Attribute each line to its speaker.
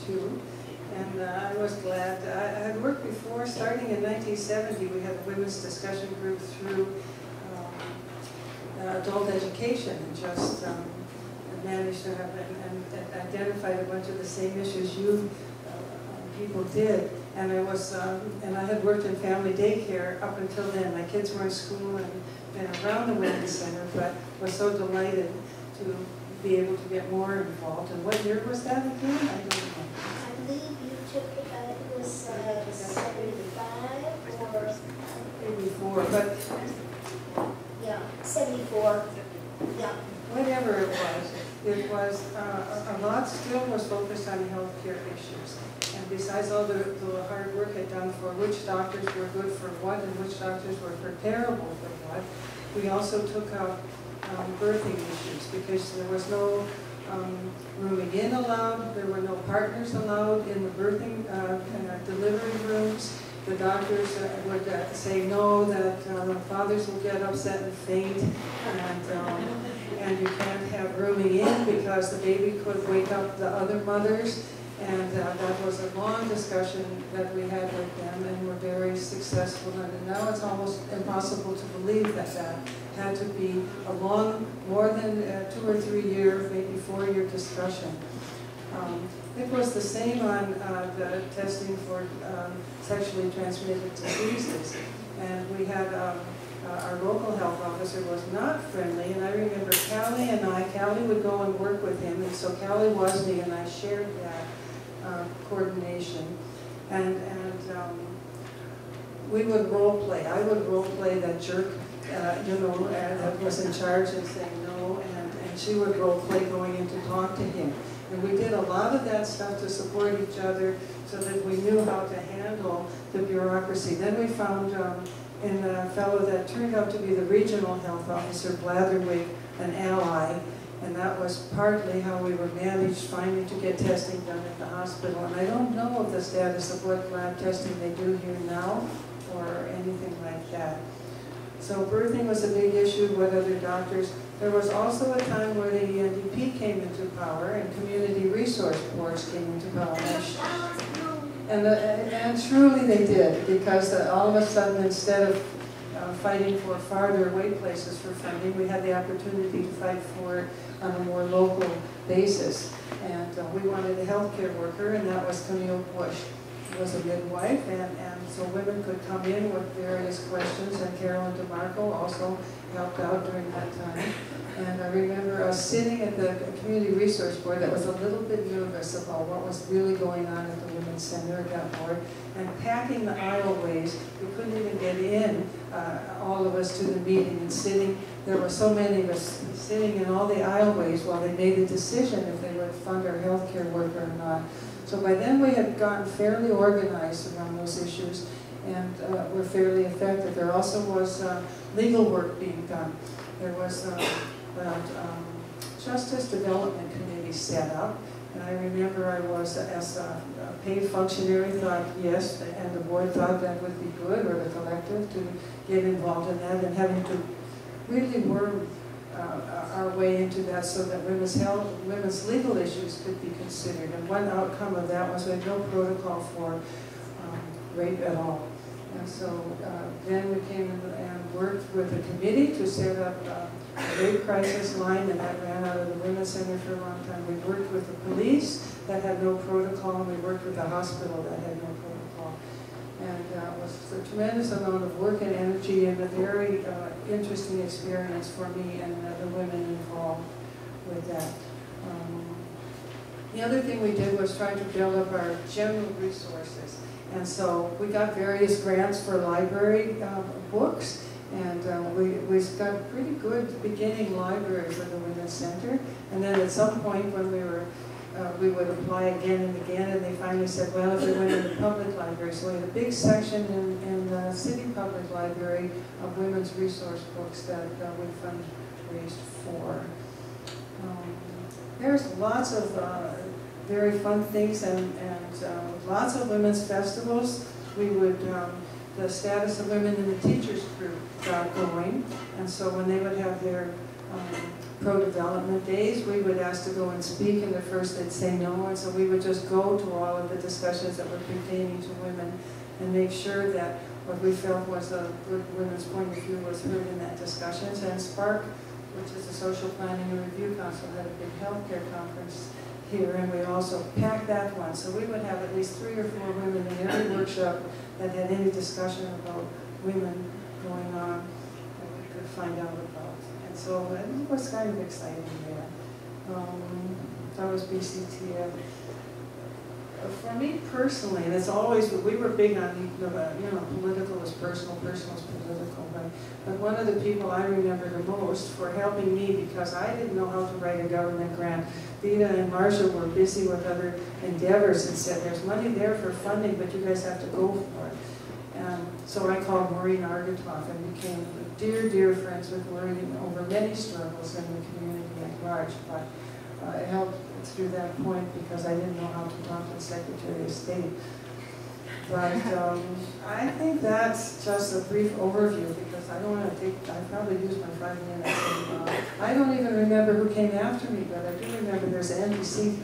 Speaker 1: too. And I was glad. I had worked before, starting in 1970, we had a women's discussion group through adult education, and just managed to have and identified a bunch of the same issues you people did. And I was, and I had worked in family daycare up until then. My kids were in school and been around the Women's Center, but was so delighted to be able to get more involved. And what year was that again? I don't know.
Speaker 2: I believe you took it, it was 75 or...
Speaker 1: Maybe 4, but...
Speaker 2: Yeah, 74, yeah.
Speaker 1: Whatever it was a lot still was focused on healthcare issues. And besides all the hard work had done for which doctors were good for what and which doctors were preparable for what, we also took out birthing issues, because there was no rooming in allowed, there were no partners allowed in the birthing delivery rooms. The doctors would say no, that fathers will get upset and faint, and you can't have rooming in because the baby could wake up the other mothers. And that was a long discussion that we had with them, and were very successful. And now it's almost impossible to believe that that had to be a long, more than 2 or 3 year, maybe 4 year discussion. It was the same on the testing for sexually transmitted diseases. And we had our local health officer was not friendly, and I remember Callie would go and work with him, and so Callie Wozni and I shared that coordination. And we would role play. I would role play that jerk, that was in charge and saying no, and she would role play going in to talk to him. And we did a lot of that stuff to support each other so that we knew how to handle the bureaucracy. Then we found in a fellow that turned out to be the regional health officer, Blatherwick, an ally, and that was partly how we were managed finally to get testing done at the hospital. And I don't know of the status of what lab testing they do here now or anything like that. So birthing was a big issue. What other doctors? There was also a time where the NDP came into power and community resource boards came into power. And truly they did, because all of a sudden, instead of fighting for farther away places for funding, we had the opportunity to fight for it on a more local basis. And we wanted a healthcare worker, and that was Camille Bush. She was a midwife, and so women could come in with various questions, and Carolyn DeMarco also helped out during that time. And I remember us sitting at the Community Resource Board that was a little bit nervous about what was really going on at the Women's Center at that board, and packing the aisleways. We couldn't even get in, all of us, to the meeting, and sitting. There were so many of us sitting in all the aisleways while they made a decision if they would fund our healthcare worker or not. So by then we had gotten fairly organized around those issues, and were fairly effective. There also was legal work being done. There was Justice Development Committee set up, and I remember I was, as a paid functionary, thought yes, and the board thought that would be good, or the collective, to get involved in that, and having to really worm our way into that so that women's legal issues could be considered. And one outcome of that was we had no protocol for rape at all. And so then we came and worked with a committee to set up a rape crisis line, and that ran out of the Women's Center for a long time. We worked with the police that had no protocol, and we worked with the hospital that had no protocol. And it was a tremendous amount of work and energy, and a very interesting experience for me and the women involved with that. The other thing we did was try to build up our general resources. And so we got various grants for library books, and we got a pretty good beginning library for the Women's Center. And then at some point when we would apply again and again, and they finally said, well, if we went in the public library. So we had a big section in the city public library of women's resource books that we fundraised for. There's lots of very fun things, and lots of women's festivals. We would the status of women in the teachers group got going. And so when they would have their pro-development days, we would ask to go and speak, and at first they'd say no, and so we would just go to all of the discussions that were pertaining to women and make sure that what we felt was a good women's point of view was heard in that discussions. And SPARC, which is the Social Planning and Review Council, had a big healthcare conference here, and we also packed that one. So we would have at least 3 or 4 women in every workshop that had any discussion about women going on that we could find out about. And so it was kind of exciting there. That was BCTF. For me personally, and it's always, we were big on, political is personal, personal is political, but one of the people I remember the most for helping me, because I didn't know how to write a government grant, Vita and Marshall were busy with other endeavors and said, there's money there for funding, but you guys have to go for it. And so I called Maureen Argatoff and became dear, dear friends with Maureen over many struggles in the community at large. But it helped through that point because I didn't know how to talk to the Secretary of State. But I think that's just a brief overview because I don't want to take, I probably used my 5 minutes. And, I don't even remember who came after me, but I do remember there's an NBC